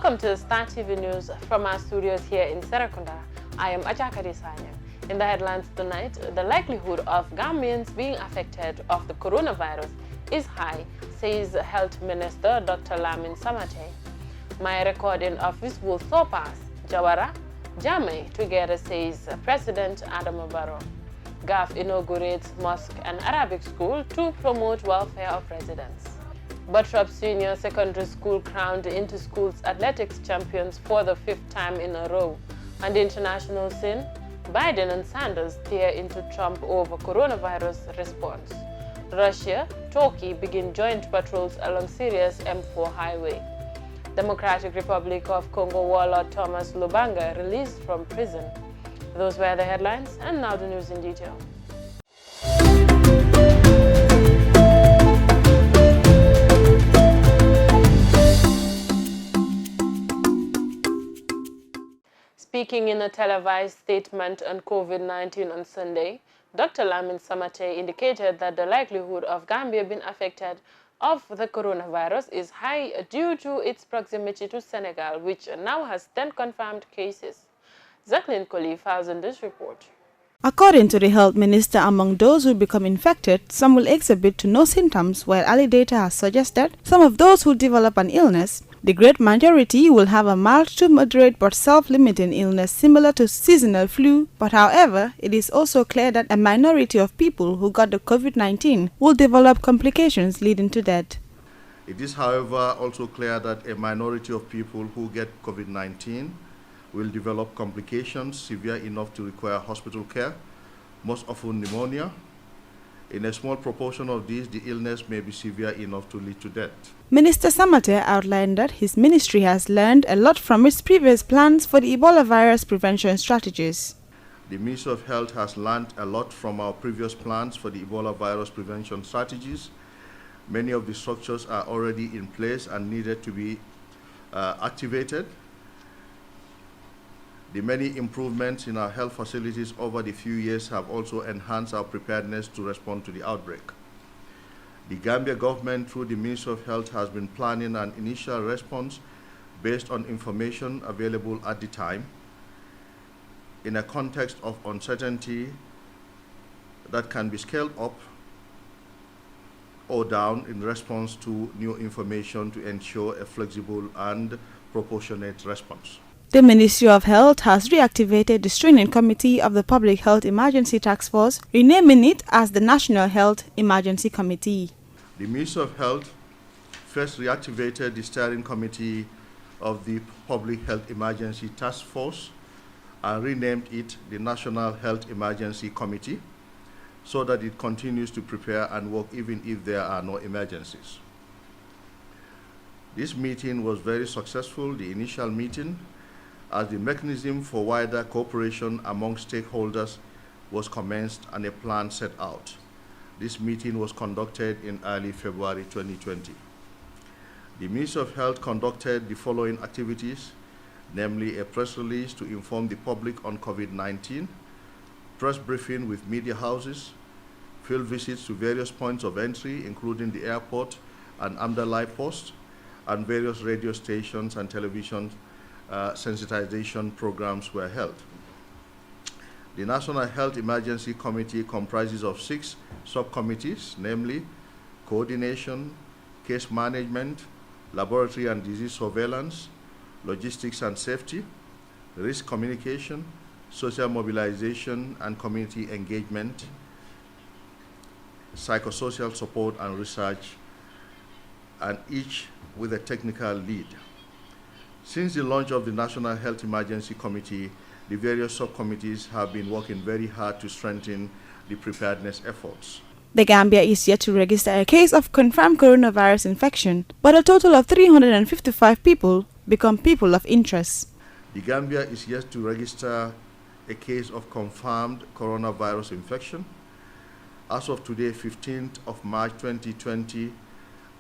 Welcome to Star TV News from our studios here in Serekunda. I am Ajakari Sanya. In the headlines tonight, the likelihood of Gambians being affected of the coronavirus is high, says Health Minister Dr. Lamin Samate. My recording of this will surpass Jawara, Jame together, says President Adama Barrow. GAF inaugurates mosque and Arabic school to promote welfare of residents. Buttrop Senior Secondary School crowned Inter-Schools Athletics champions for the 5th time in a row. On the international scene, Biden and Sanders tear into Trump over coronavirus response. Russia, Turkey begin joint patrols along Syria's M4 highway. Democratic Republic of Congo warlord Thomas Lubanga released from prison. Those were the headlines, and now the news in detail. Speaking in a televised statement on COVID-19 on Sunday, Dr. Lamin Samate indicated that the likelihood of Gambia being affected of the coronavirus is high due to its proximity to Senegal, which now has 10 confirmed cases. Jacqueline Collie files in this report. According to the health minister, among those who become infected, some will exhibit no symptoms, while early data has suggested some of those who develop an illness. The great majority will have a mild to moderate but self-limiting illness similar to seasonal flu, but however, it is also clear that a minority of people who got the COVID-19 will develop complications leading to death. It is, however, also clear that a minority of people who get COVID-19 will develop complications severe enough to require hospital care, most often pneumonia. In a small proportion of these, the illness may be severe enough to lead to death. Minister Samate outlined that his ministry has learned a lot from its previous plans for the Ebola virus prevention strategies. The Ministry of Health has learned a lot from our previous plans for the Ebola virus prevention strategies. Many of the structures are already in place and needed to be activated. The many improvements in our health facilities over the few years have also enhanced our preparedness to respond to the outbreak. The Gambia government, through the Ministry of Health, has been planning an initial response based on information available at the time in a context of uncertainty that can be scaled up or down in response to new information to ensure a flexible and proportionate response. The Ministry of Health has reactivated the Screening Committee of the Public Health Emergency Task Force, renaming it as the National Health Emergency Committee. The Ministry of Health first reactivated the Steering Committee of the Public Health Emergency Task Force and renamed it the National Health Emergency Committee so that it continues to prepare and work even if there are no emergencies. This meeting was very successful, the initial meeting, as the mechanism for wider cooperation among stakeholders was commenced and a plan set out. This meeting was conducted in early February 2020. The Ministry of Health conducted the following activities, namely a press release to inform the public on COVID-19, press briefing with media houses, field visits to various points of entry, including the airport and Amdalai Post, and various radio stations and television sensitization programs were held. The National Health Emergency Committee comprises of 6 subcommittees, namely coordination, case management, laboratory and disease surveillance, logistics and safety, risk communication, social mobilization and community engagement, psychosocial support and research, and each with a technical lead. Since the launch of the National Health Emergency Committee, the various subcommittees have been working very hard to strengthen the preparedness efforts. The Gambia is yet to register a case of confirmed coronavirus infection, but a total of 355 people become people of interest. The Gambia is yet to register a case of confirmed coronavirus infection. As of today, 15th of March 2020,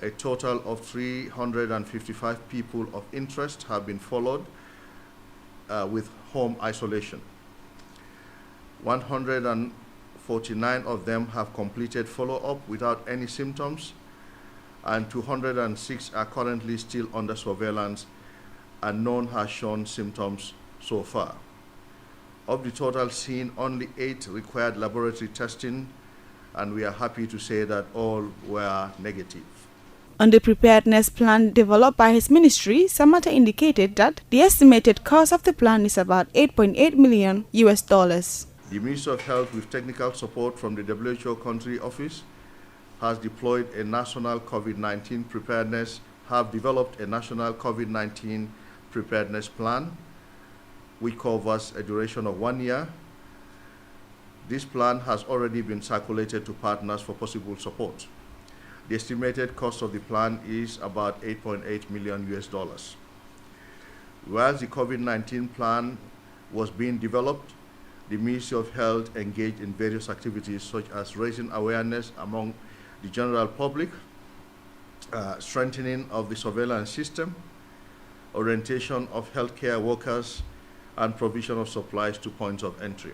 a total of 355 people of interest have been followed with home isolation. 149 of them have completed follow-up without any symptoms, and 206 are currently still under surveillance and none has shown symptoms so far. Of the total seen, only 8 required laboratory testing, and we are happy to say that all were negative. On the preparedness plan developed by his ministry, Samata indicated that the estimated cost of the plan is about $8.8 million. The Ministry of Health, with technical support from the WHO Country Office, has deployed a national COVID-19 preparedness, have developed a national COVID-19 preparedness plan, which covers a duration of 1 year. This plan has already been circulated to partners for possible support. The estimated cost of the plan is about $8.8 million. While the COVID-19 plan was being developed, the Ministry of Health engaged in various activities such as raising awareness among the general public, strengthening of the surveillance system, orientation of healthcare workers, and provision of supplies to points of entry.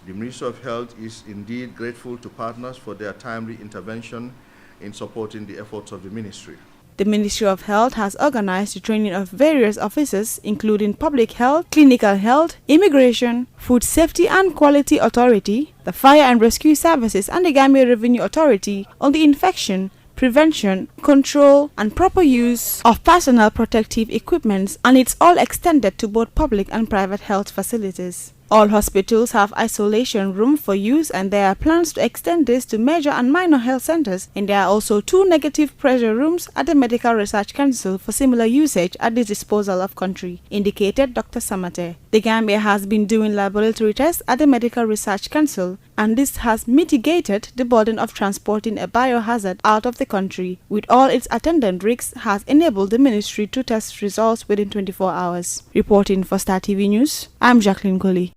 The Ministry of Health is indeed grateful to partners for their timely intervention in supporting the efforts of the ministry. The Ministry of Health has organized the training of various officers, including Public Health, Clinical Health, Immigration, Food Safety and Quality Authority, the Fire and Rescue Services, and the Gambia Revenue Authority on the infection, prevention, control, and proper use of personal protective equipment, and it's all extended to both public and private health facilities. All hospitals have isolation room for use, and there are plans to extend this to major and minor health centers, and there are also 2 negative pressure rooms at the Medical Research Council for similar usage at the disposal of country, indicated Dr. Samate. The Gambia has been doing laboratory tests at the Medical Research Council, and this has mitigated the burden of transporting a biohazard out of the country. With all its attendant risks, has enabled the ministry to test results within 24 hours. Reporting for Star TV News, I'm Jacqueline Colley.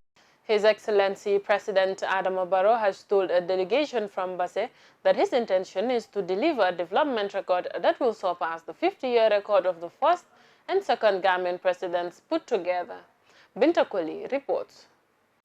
His Excellency President Adama Barrow has told a delegation from Basse that his intention is to deliver a development record that will surpass the 50-year record of the first and second Gambian presidents put together. Binta Koli reports.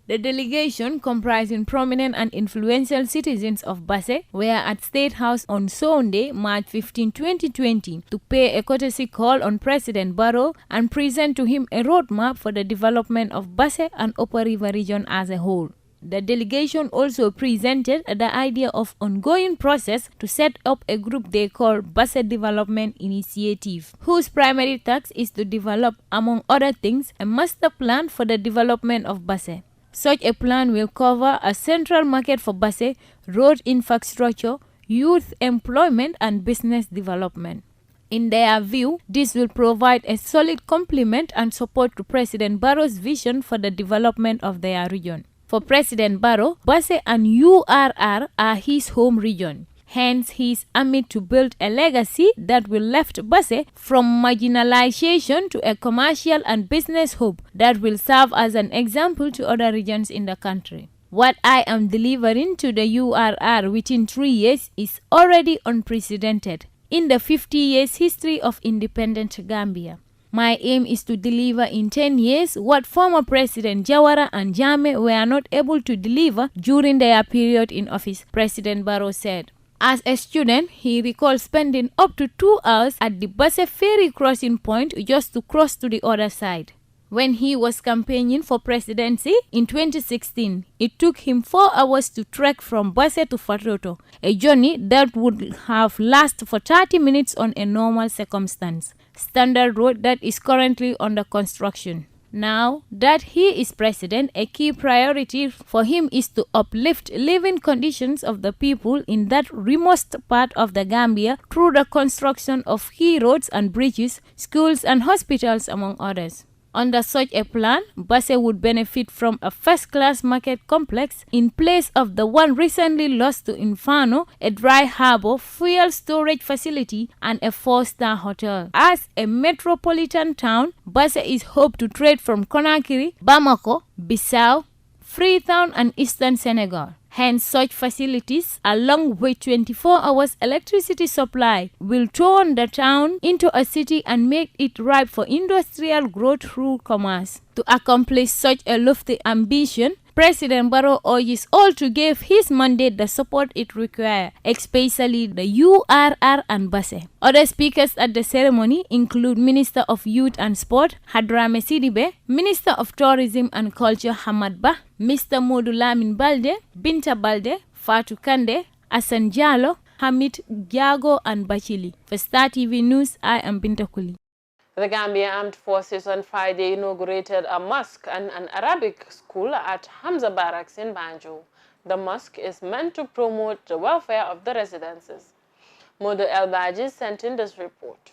The delegation, comprising prominent and influential citizens of Basse, were at State House on Sunday, March 15, 2020, to pay a courtesy call on President Barrow and present to him a roadmap for the development of Basse and Upper River region as a whole. The delegation also presented the idea of ongoing process to set up a group they call Basse Development Initiative, whose primary task is to develop, among other things, a master plan for the development of Basse. Such a plan will cover a central market for Basse, road infrastructure, youth employment, and business development. In their view, this will provide a solid complement and support to President Barrow's vision for the development of their region. For President Barrow, Basse and URR are his home region. Hence, he is aiming to build a legacy that will lift Basse from marginalization to a commercial and business hub that will serve as an example to other regions in the country. What I am delivering to the URR within 3 years is already unprecedented in the 50 years history of independent Gambia. My aim is to deliver in 10 years what former President Jawara and Jammeh were not able to deliver during their period in office, President Barrow said. As a student, he recalled spending up to 2 hours at the Basse ferry crossing point just to cross to the other side. When he was campaigning for presidency in 2016, it took him 4 hours to trek from Basse to Fatoto, a journey that would have lasted for 30 minutes on a normal circumstance. Standard road that is currently under construction. Now that he is president, a key priority for him is to uplift living conditions of the people in that remote part of the Gambia through the construction of key roads and bridges, schools and hospitals, among others. Under such a plan, Basse would benefit from a first-class market complex in place of the one recently lost to Inferno, a dry harbor, fuel storage facility, and a 4-star hotel. As a metropolitan town, Basse is hoped to trade from Conakry, Bamako, Bissau, Freetown, and eastern Senegal. Hence, such facilities, along with 24 hours electricity supply, will turn the town into a city and make it ripe for industrial growth through commerce. To accomplish such a lofty ambition, President Barrow urges all to give his mandate the support it requires, especially the URR and Basse. Other speakers at the ceremony include Minister of Youth and Sport, Hadrame Sidibe, Minister of Tourism and Culture, Hamad Ba, Mr. Modu Lamin Balde, Binta Balde, Fatou Kande, Asan Jallo, Hamid Giago and Bachili. For Star TV News, I am Binta Kuli. The Gambia Armed Forces on Friday inaugurated a mosque and an Arabic school at Hamza Barracks in Banjul. The mosque is meant to promote the welfare of the residences. Modo El Baji sent in this report.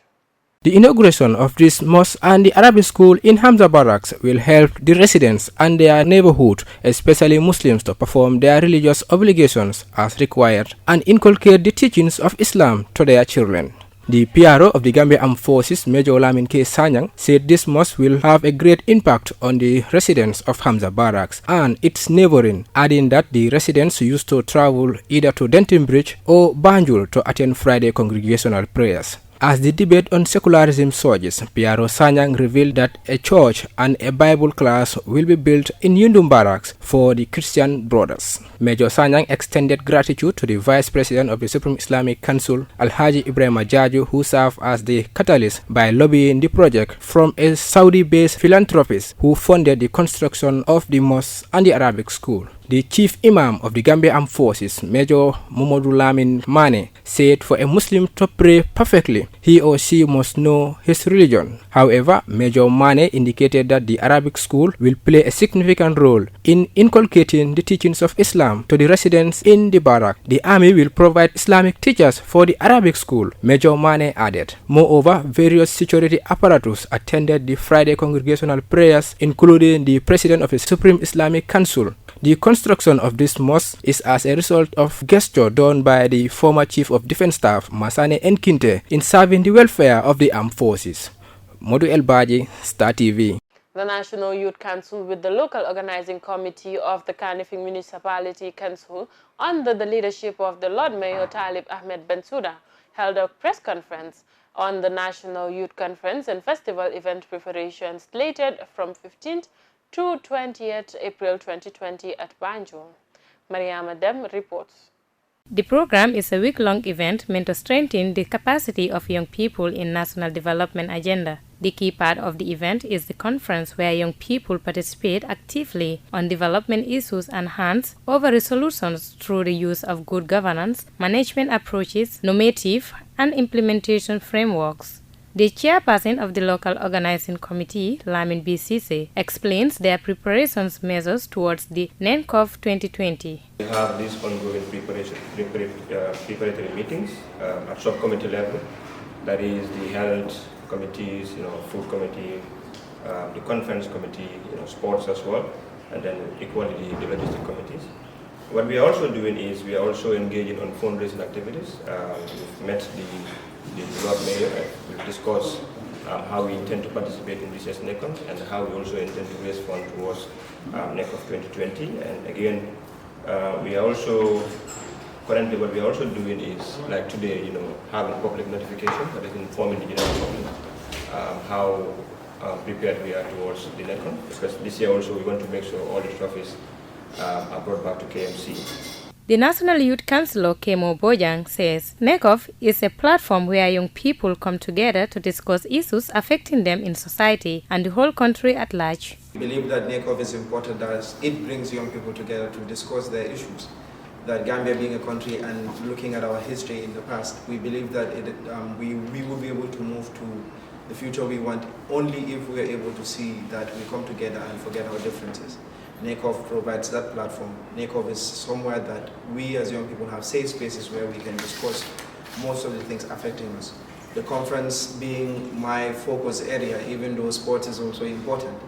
The inauguration of this mosque and the Arabic school in Hamza Barracks will help the residents and their neighborhood, especially Muslims, to perform their religious obligations as required and inculcate the teachings of Islam to their children. The PRO of the Gambia Armed Forces, Major Lamin K. Sanyang, said this mosque will have a great impact on the residents of Hamza Barracks and its neighboring, adding that the residents used to travel either to Denton Bridge or Banjul to attend Friday congregational prayers. As the debate on secularism surges, PRO Sanyang revealed that a church and a Bible class will be built in Yundum Barracks for the Christian brothers. Major Sanyang extended gratitude to the Vice President of the Supreme Islamic Council, Alhaji Ibrahim Jaju, who served as the catalyst by lobbying the project from a Saudi-based philanthropist who funded the construction of the mosque and the Arabic school. The Chief Imam of the Gambia Armed Forces, Major Momodu Lamin Mane, said for a Muslim to pray perfectly, he or she must know his religion. However, Major Mane indicated that the Arabic school will play a significant role in inculcating the teachings of Islam to the residents in the barrack. The army will provide Islamic teachers for the Arabic school, Major Mane added. Moreover, various security apparatus attended the Friday congregational prayers, including the President of the Supreme Islamic Council. The construction of this mosque is as a result of gesture done by the former Chief of Defense Staff, Masane Nkinte, in serving the welfare of the armed forces. Modu El Baji, Star TV. The National Youth Council with the local organizing committee of the Kanifing Municipality Council under the leadership of the Lord Mayor Talib Ahmed Bensouda held a press conference on the National Youth Conference and Festival event preparation slated from 15th to 20th April 2020 at Banjul. Mariama Dem reports. The program is a week-long event meant to strengthen the capacity of young people in national development agenda. The key part of the event is the conference where young people participate actively on development issues and hands over resolutions through the use of good governance, management approaches, normative and implementation frameworks. The chairperson of the local organizing committee, Lamin BCC, explains their preparations measures towards the NENCOV 2020. We have these ongoing preparatory meetings at subcommittee level. That is the health committees, food committee, the conference committee, sports as well, and then equality, the logistic committees. What we are also doing is we are also engaging on fundraising activities. We've met the Lord Mayor and we've discussed how we intend to participate in this year's NECON and how we also intend to raise funds towards NECON 2020. And again, we are also, currently what we are also doing is, like today, having public notification that is informing the general public how prepared we are towards the NECON, because this year also we want to make sure all the trophies are brought back to KMC. The National Youth Councillor Kemo Bojang says NECOV is a platform where young people come together to discuss issues affecting them in society and the whole country at large. We believe that NECOV is important as it brings young people together to discuss their issues. That Gambia being a country and looking at our history in the past, we believe that we will be able to move to the future we want only if we are able to see that we come together and forget our differences. NECOV provides that platform. NECOV is somewhere that we as young people have safe spaces where we can discuss most of the things affecting us. The conference being my focus area, even though sports is also important,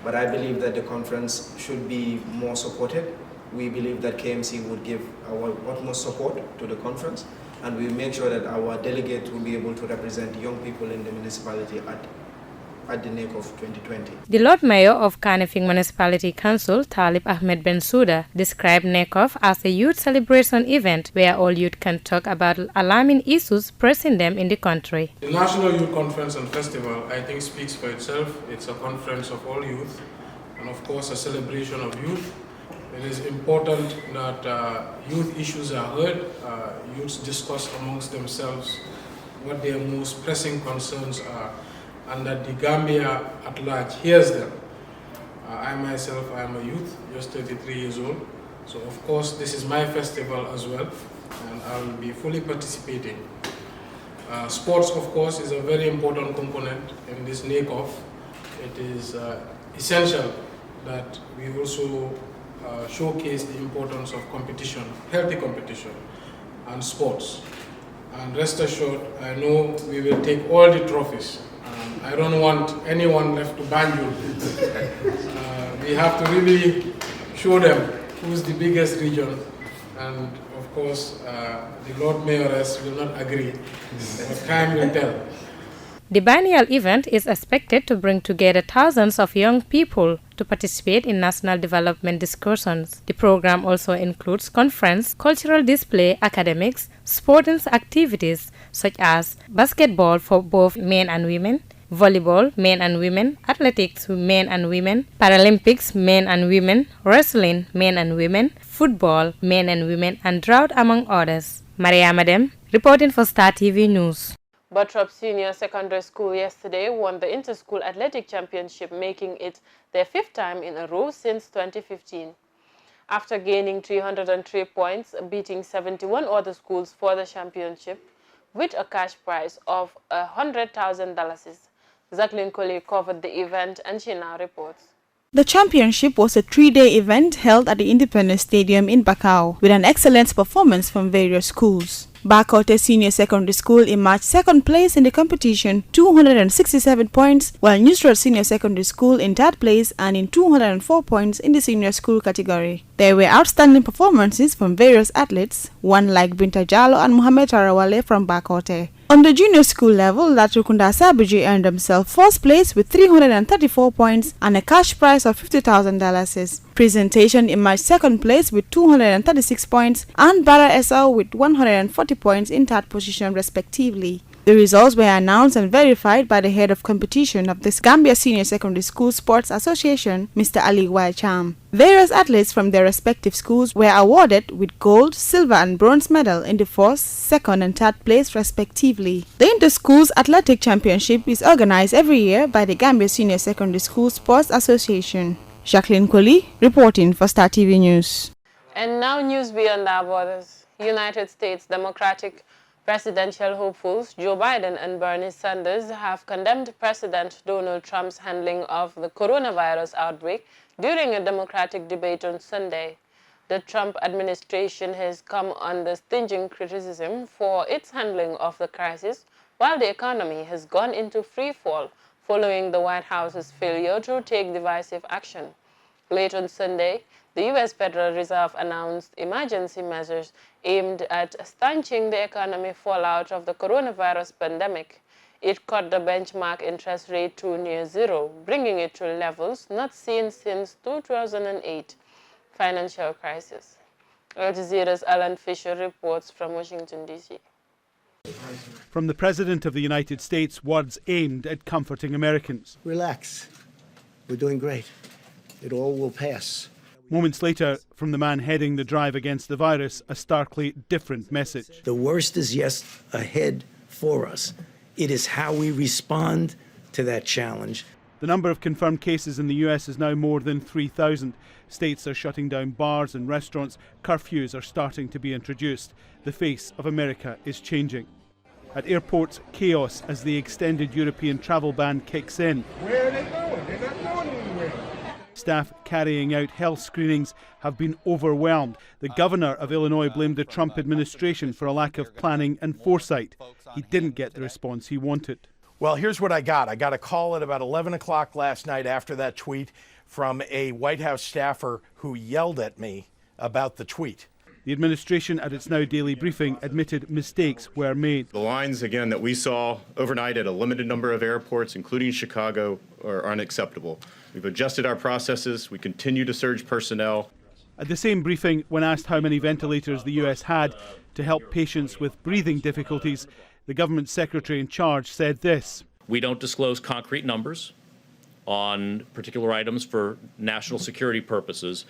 but I believe that the conference should be more supported. We believe that KMC would give our utmost support to the conference, and we make sure that our delegates will be able to represent young people in the municipality at the NECOV 2020. The Lord Mayor of Kanifing Municipality Council, Talib Ahmed Bensouda, described NECOV as a youth celebration event where all youth can talk about alarming issues pressing them in the country. The National Youth Conference and Festival, I think, speaks for itself. It's a conference of all youth and, of course, a celebration of youth. It is important that youth issues are heard, youths discuss amongst themselves what their most pressing concerns are, and that the Gambia at large hears them. I myself, I am a youth, just 33 years old, so of course this is my festival as well, and I will be fully participating. Sports, of course, is a very important component in this NACOF. It is essential that we also showcase the importance of competition, healthy competition, and sports. And rest assured, I know we will take all the trophies. I don't want anyone left to banjo. We have to really show them who's the biggest region, and of course, the Lord Mayoress will not agree, but time will tell. The biennial event is expected to bring together thousands of young people to participate in national development discussions. The program also includes conference, cultural display, academics, sports activities such as basketball for both men and women, volleyball, men and women, athletics, men and women, Paralympics, men and women, wrestling, men and women, football, men and women, and drought, among others. Maria Madem, reporting for Star TV News. Buttrop Senior Secondary School yesterday won the Inter-School Athletic Championship, making it their 5th time in a row since 2015. After gaining 303 points, beating 71 other schools for the championship, with a cash prize of $100,000. Jacqueline Coley covered the event and she now reports. The championship was a 3-day event held at the Independence Stadium in Bakau, with an excellent performance from various schools. Bakote Senior Secondary School emerged 2nd place in the competition, 267 points, while Newsroom Senior Secondary School in 3rd place and in 204 points in the senior school category. There were outstanding performances from various athletes, one like Binta Jallo and Mohamed Tarawale from Bakote. On the junior school level, Latrukunda Sabiji earned himself 1st place with 334 points and a cash prize of $50,000. Presentation emerged 2nd place with 236 points and Bara SL with 140 points in 3rd position respectively. The results were announced and verified by the head of competition of the Gambia Senior Secondary School Sports Association, Mr. Ali Waicham. Various athletes from their respective schools were awarded with gold, silver and bronze medal in the 1st, 2nd and 3rd place respectively. The Inter-Schools Athletic Championship is organized every year by the Gambia Senior Secondary School Sports Association. Jacqueline Coley, reporting for Star TV News. And now news beyond our borders. United States Democratic presidential hopefuls Joe Biden and Bernie Sanders have condemned President Donald Trump's handling of the coronavirus outbreak during a Democratic debate on Sunday. The Trump administration has come under stinging criticism for its handling of the crisis, while the economy has gone into free fall following the White House's failure to take decisive action. Late on Sunday, the U.S. Federal Reserve announced emergency measures aimed at stanching the economic fallout of the coronavirus pandemic. It cut the benchmark interest rate to near zero, bringing it to levels not seen since 2008 financial crisis. Al Jazeera's Alan Fisher reports from Washington, D.C. From the President of the United States, words aimed at comforting Americans. Relax. We're doing great. It all will pass. Moments later, from the man heading the drive against the virus, a starkly different message. The worst is yet ahead for us. It is how we respond to that challenge. The number of confirmed cases in the U.S. is now more than 3,000. States are shutting down bars and restaurants. Curfews are starting to be introduced. The face of America is changing. At airports, chaos as the extended European travel ban kicks in. Where are they going? They're not going anywhere. Staff carrying out health screenings have been overwhelmed. The governor of Illinois blamed the Trump administration for a lack of planning and foresight. He didn't get the response he wanted. Well, here's what I got. I got a call at about 11 o'clock last night after that tweet from a White House staffer who yelled at me about the tweet. The administration at its now daily briefing admitted mistakes were made. The lines, again, that we saw overnight at a limited number of airports, including Chicago, are unacceptable. We've adjusted our processes. We continue to surge personnel. At the same briefing, when asked how many ventilators the U.S. had to help patients with breathing difficulties, the government secretary in charge said this. We don't disclose concrete numbers on particular items for national security purposes,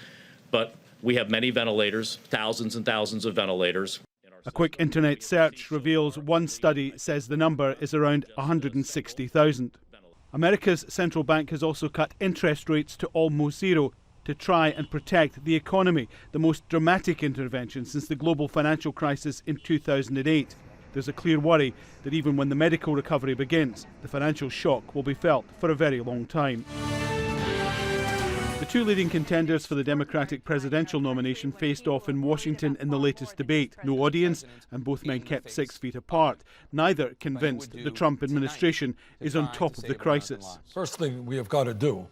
but We have many ventilators, thousands and thousands of ventilators. A quick internet search reveals one study says the number is around 160,000. America's central bank has also cut interest rates to almost zero to try and protect the economy, the most dramatic intervention since the global financial crisis in 2008. There's a clear worry that even when the medical recovery begins, the financial shock will be felt for a very long time. The two leading contenders for the Democratic presidential nomination faced off in Washington in the latest debate. No audience, and both men kept 6 feet apart. Neither convinced the Trump administration is on top of the crisis. First thing we have got to do,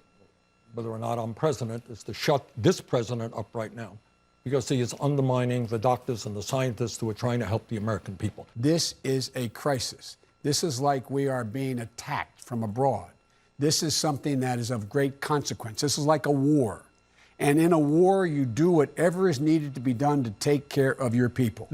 whether or not I'm president, is to shut this president up right now, because he is undermining the doctors and the scientists who are trying to help the American people. This is a crisis. This is like we are being attacked from abroad. This is something that is of great consequence. This is like a war. And in a war, you do whatever is needed to be done to take care of your people.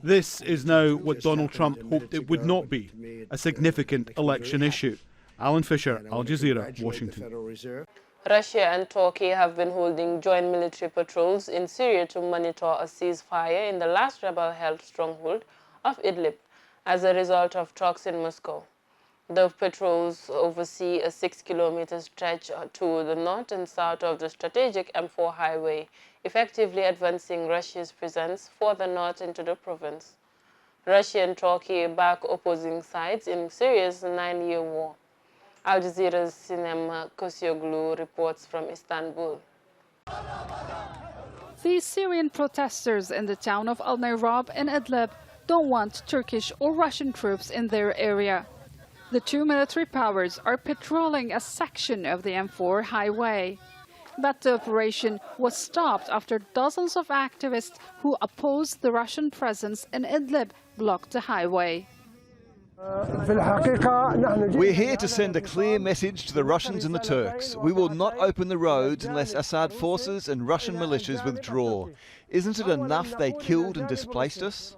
This is now what Donald Trump hoped it would not be, a significant election issue. Alan Fisher, Al Jazeera, Washington. Russia and Turkey have been holding joint military patrols in Syria to monitor a ceasefire in the last rebel-held stronghold of Idlib as a result of talks in Moscow. The patrols oversee a 6-kilometer stretch to the north and south of the strategic M4 highway, effectively advancing Russia's presence further north into the province. Russia and Turkey back opposing sides in Syria's 9-year war. Al Jazeera's Sinem Kosioglu reports from Istanbul. The Syrian protesters in the town of Al-Nayrab in Idlib don't want Turkish or Russian troops in their area. The two military powers are patrolling a section of the M4 highway. But the operation was stopped after dozens of activists who opposed the Russian presence in Idlib blocked the highway. We're here to send a clear message to the Russians and the Turks. We will not open the roads unless Assad forces and Russian militias withdraw. Isn't it enough they killed and displaced us?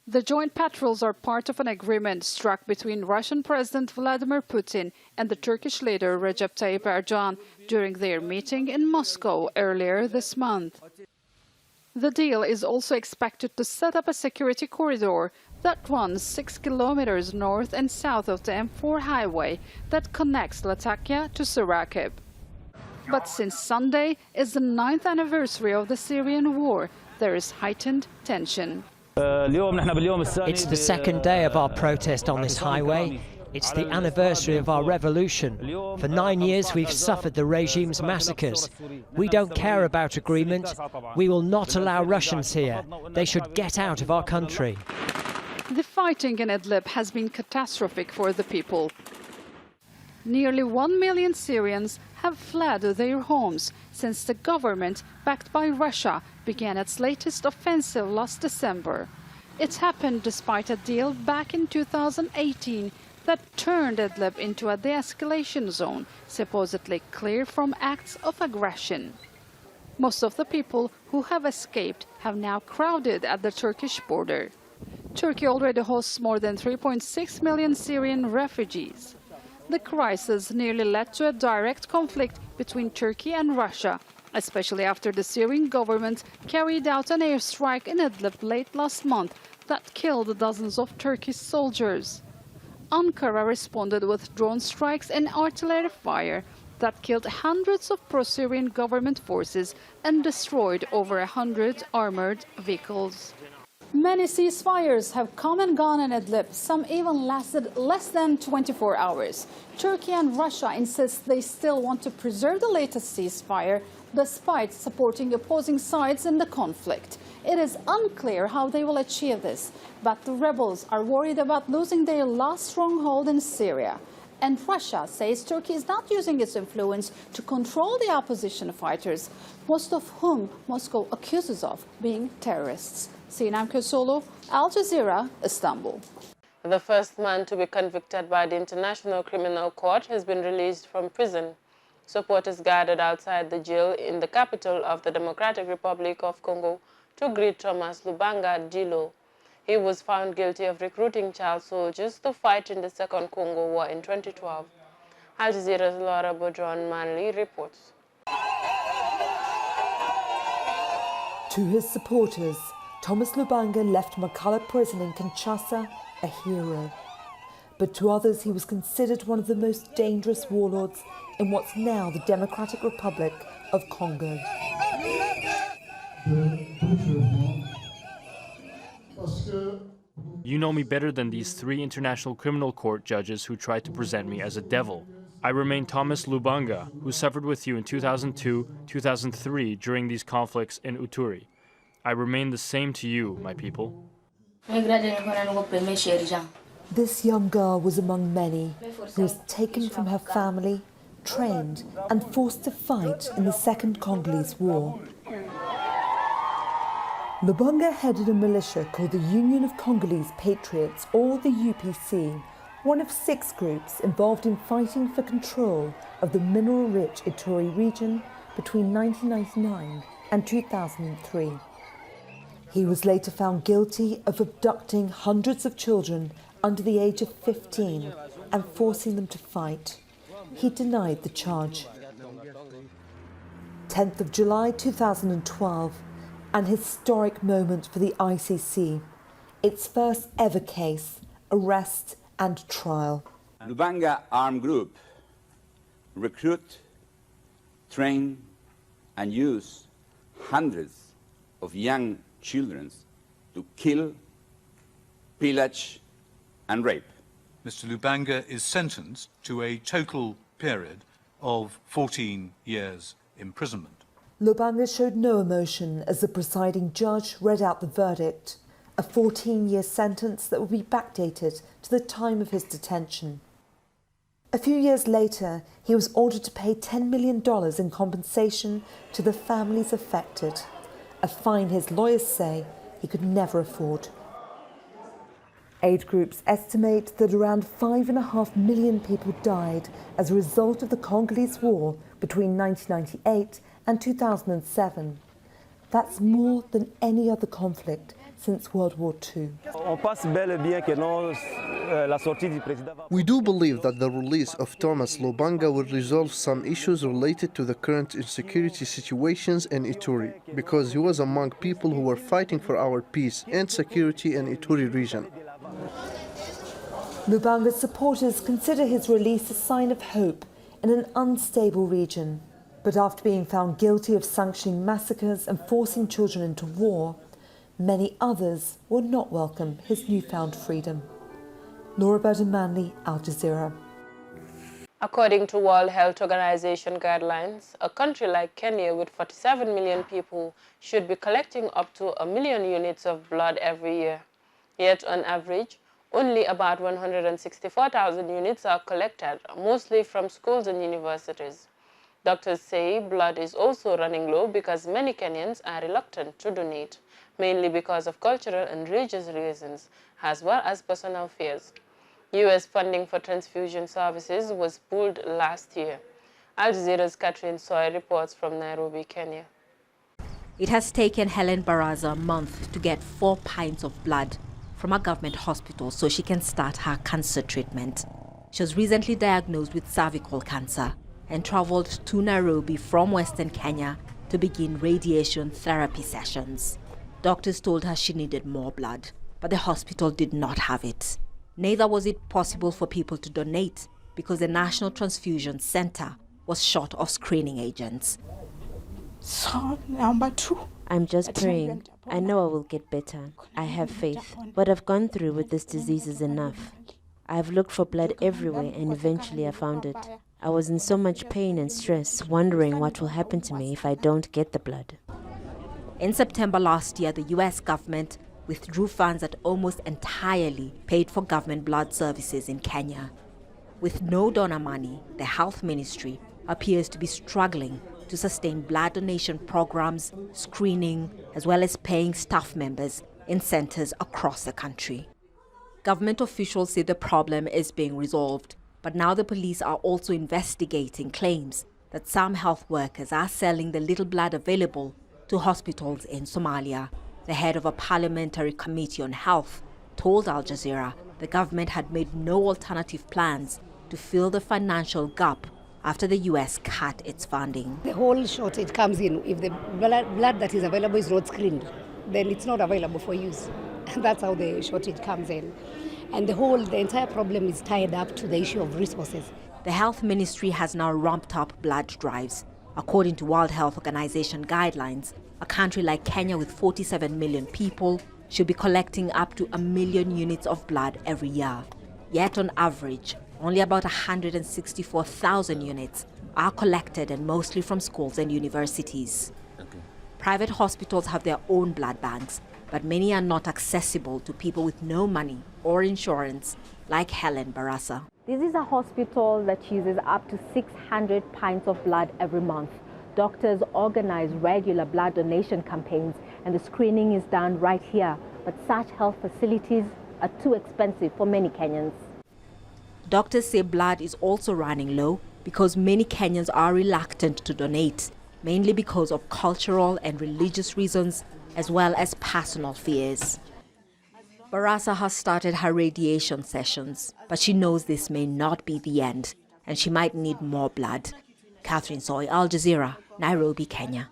The joint patrols are part of an agreement struck between Russian President Vladimir Putin and the Turkish leader Recep Tayyip Erdogan during their meeting in Moscow earlier this month. The deal is also expected to set up a security corridor that runs 6 kilometers north and south of the M4 highway that connects Latakia to Sarakib. But since Sunday is the 9th anniversary of the Syrian war, there is heightened tension. It's the second day of our protest on this highway. It's the anniversary of our revolution. For 9 years we've suffered the regime's massacres. We don't care about agreement. We will not allow Russians here. They should get out of our country. The fighting in Idlib has been catastrophic for the people. Nearly 1 million Syrians have fled their homes since the government, backed by Russia, began its latest offensive last December. It happened despite a deal back in 2018 that turned Idlib into a de-escalation zone, supposedly clear from acts of aggression. Most of the people who have escaped have now crowded at the Turkish border. Turkey already hosts more than 3.6 million Syrian refugees. The crisis nearly led to a direct conflict between Turkey and Russia, especially after the Syrian government carried out an airstrike in Idlib late last month that killed dozens of Turkish soldiers. Ankara responded with drone strikes and artillery fire that killed hundreds of pro-Syrian government forces and destroyed over 100 armored vehicles. Many ceasefires have come and gone in Idlib. Some even lasted less than 24 hours. Turkey and Russia insist they still want to preserve the latest ceasefire despite supporting opposing sides in the conflict. It is unclear how they will achieve this, but the rebels are worried about losing their last stronghold in Syria. And Russia says Turkey is not using its influence to control the opposition fighters, most of whom Moscow accuses of being terrorists. Sinem Kosoglu, Al Jazeera, Istanbul. The first man to be convicted by the International Criminal Court has been released from prison. Supporters gathered outside the jail in the capital of the Democratic Republic of Congo to greet Thomas Lubanga Dilo. He was found guilty of recruiting child soldiers to fight in the Second Congo War in 2012. Al Jazeera's Laura Bodron Manley reports. To his supporters, Thomas Lubanga left Makala prison in Kinshasa a hero. But to others, he was considered one of the most dangerous warlords in what's now the Democratic Republic of Congo. You know me better than these 3 International Criminal Court judges who tried to present me as a devil. I remain Thomas Lubanga, who suffered with you in 2002, 2003 during these conflicts in Uturi. I remain the same to you, my people. This young girl was among many who was taken from her family, trained and forced to fight in the Second Congolese War. Lubanga headed a militia called the Union of Congolese Patriots, or the UPC, one of 6 groups involved in fighting for control of the mineral-rich Ituri region between 1999 and 2003. He was later found guilty of abducting hundreds of children under the age of 15 and forcing them to fight. He denied the charge. 10th of July 2012, an historic moment for the ICC, its first ever case, arrest and trial. Lubanga Armed Group recruit, train and use hundreds of young children to kill, pillage and rape. Mr. Lubanga is sentenced to a total period of 14 years imprisonment. Lubanga showed no emotion as the presiding judge read out the verdict, a 14-year sentence that would be backdated to the time of his detention. A few years later, he was ordered to pay $10 million in compensation to the families affected, a fine his lawyers say he could never afford. Aid groups estimate that around 5.5 million people died as a result of the Congolese War between 1998 and 2007. That's more than any other conflict since World War II. We do believe that the release of Thomas Lubanga will resolve some issues related to the current insecurity situations in Ituri, because he was among people who were fighting for our peace and security in Ituri region. Lubanga's supporters consider his release a sign of hope in an unstable region. But after being found guilty of sanctioning massacres and forcing children into war, many others will not welcome his newfound freedom. Laura Burden-Manley, Al Jazeera. According to World Health Organization guidelines, a country like Kenya with 47 million people should be collecting up to 1 million units of blood every year. Yet, on average, only about 164,000 units are collected, mostly from schools and universities. Doctors say blood is also running low because many Kenyans are reluctant to donate, mainly because of cultural and religious reasons, as well as personal fears. U.S. funding for transfusion services was pulled last year. Al Jazeera's Catherine Soy reports from Nairobi, Kenya. It has taken Helen Baraza a month to get 4 pints of blood from a government hospital so she can start her cancer treatment. She was recently diagnosed with cervical cancer and traveled to Nairobi from Western Kenya to begin radiation therapy sessions. Doctors told her she needed more blood, but the hospital did not have it. Neither was it possible for people to donate because the National Transfusion Center was short of screening agents. So, number 2. I'm just praying. I know I will get better. I have faith. What I've gone through with this disease is enough. I've looked for blood everywhere and eventually I found it. I was in so much pain and stress, wondering what will happen to me if I don't get the blood. In September last year, the U.S. government withdrew funds that almost entirely paid for government blood services in Kenya. With no donor money, the health ministry appears to be struggling to sustain blood donation programs, screening, as well as paying staff members in centers across the country. Government officials say the problem is being resolved, but now the police are also investigating claims that some health workers are selling the little blood available to hospitals in Somalia. The head of a parliamentary committee on health told Al Jazeera the government had made no alternative plans to fill the financial gap after the U.S. cut its funding. The whole shortage comes in if the blood that is available is not screened, then it's not available for use. That's how the shortage comes in. And the entire problem is tied up to the issue of resources. The Health Ministry has now ramped up blood drives. According to World Health Organization guidelines, a country like Kenya with 47 million people should be collecting up to 1 million units of blood every year. Yet on average, only about 164,000 units are collected, and mostly from schools and universities. Private hospitals have their own blood banks, but many are not accessible to people with no money or insurance, like Helen Barasa. This is a hospital that uses up to 600 pints of blood every month. Doctors organize regular blood donation campaigns, and the screening is done right here. But such health facilities are too expensive for many Kenyans. Doctors say blood is also running low because many Kenyans are reluctant to donate, mainly because of cultural and religious reasons, as well as personal fears. Barasa has started her radiation sessions, but she knows this may not be the end, and she might need more blood. Catherine Soy, Al Jazeera, Nairobi, Kenya.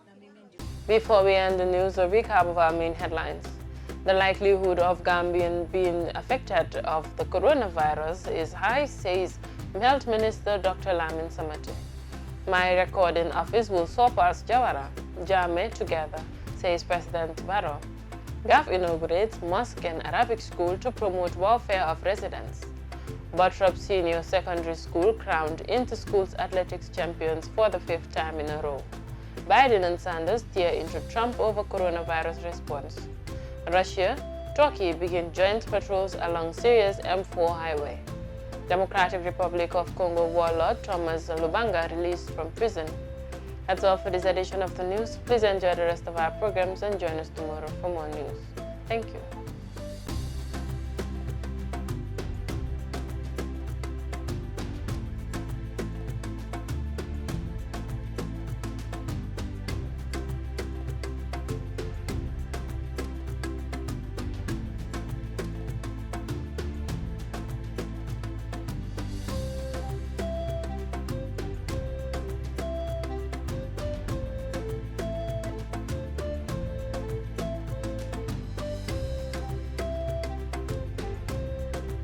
Before we end the news, a recap of our main headlines. The likelihood of Gambians being affected of the coronavirus is high, says Health Minister Dr. Lamin Samate. My recording office will surpass Jawara, Jame together, says President Barrow. GAF inaugurates mosque and Arabic school to promote welfare of residents. Buttrop Senior Secondary School crowned Inter-Schools Athletics champions for the 5th time in a row. Biden and Sanders tear into Trump over coronavirus response. Russia, Turkey begin joint patrols along Syria's M4 highway. Democratic Republic of Congo warlord Thomas Lubanga released from prison. That's all for this edition of the news. Please enjoy the rest of our programs and join us tomorrow for more news. Thank you.